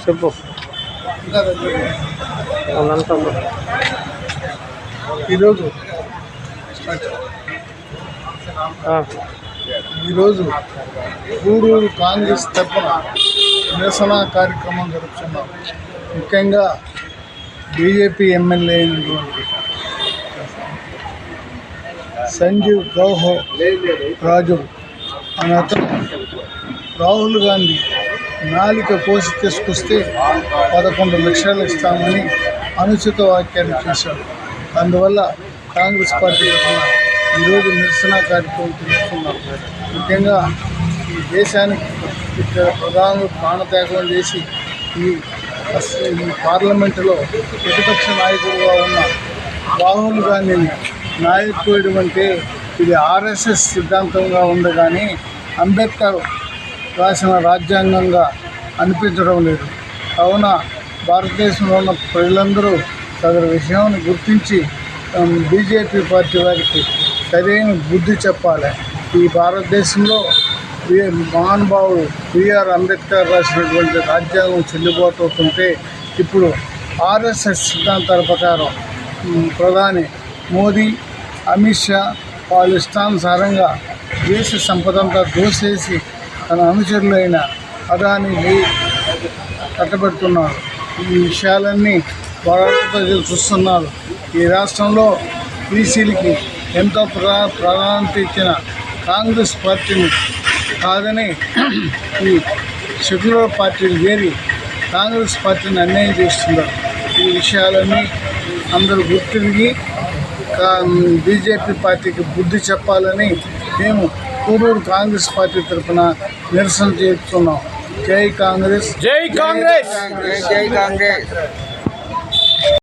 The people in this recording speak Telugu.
చెప్పు. ఈరోజు గూడూరు కాంగ్రెస్ తరఫున నిరసన కార్యక్రమం జరుపుతున్నాం. ముఖ్యంగా బీజేపీ ఎమ్మెల్యే అయినటువంటి సంజీవ్ గౌహో రాజు అనే అతను రాహుల్ గాంధీ నాలిక కోసి తీసుకొస్తే 11 లక్షలు ఇస్తామని అనుచిత వ్యాఖ్యలు చేశాడు. అందువల్ల కాంగ్రెస్ పార్టీ తరఫున ఈరోజు నిరసన కార్యక్రమం తీసుకున్నాం. ముఖ్యంగా ఈ దేశానికి ఇక్కడ ప్రధానులు ప్రాణత్యాగం చేసి ఈ పార్లమెంటులో ప్రతిపక్ష నాయకుడుగా ఉన్న రాహుల్ గాంధీని నాయకుడు అంటే ఇది ఆర్ఎస్ఎస్ సిద్ధాంతంగా ఉంది, కానీ అంబేద్కర్ రాసిన రాజ్యాంగంగా అనిపించడం లేదు. కావున భారతదేశంలో ఉన్న ప్రజలందరూ సదరు విషయాన్ని గుర్తించి బీజేపీ పార్టీ వారికి సరైన బుద్ధి చెప్పాలి. ఈ భారతదేశంలో మహానుభావుడు బిఆర్ అంబేద్కర్ రాసినటువంటి రాజ్యాంగం చెల్లుబాటు అవుతుంటే ఇప్పుడు ఆర్ఎస్ఎస్ సిద్ధాంతాల ప్రకారం ప్రధాని మోదీ, అమిత్ షా వాళ్ళ ఇష్టానుసారంగా దేశ సంపదంతా దోసేసి తన అనుచరులైన అదాని కట్టబెడుతున్నారు. ఈ విషయాలన్నీ భారత ప్రజలు చూస్తున్నారు. ఈ రాష్ట్రంలో బీసీలకి ఎంతో ప్రాధాన్యత ఇచ్చిన కాంగ్రెస్ పార్టీని కాదని ఈ సెక్యులర్ పార్టీలు చేరి కాంగ్రెస్ పార్టీని అన్యాయం చేస్తున్నారు. ఈ విషయాలన్నీ అందరూ గుర్తిరిగి బీజేపీ పార్టీకి బుద్ధి చెప్పాలని మేము గూడూరు కాంగ్రెస్ పార్టీ తరఫున నిరసన చేస్తున్నాం. జై కాంగ్రెస్, జై కాంగ్రెస్, జై కాంగ్రెస్.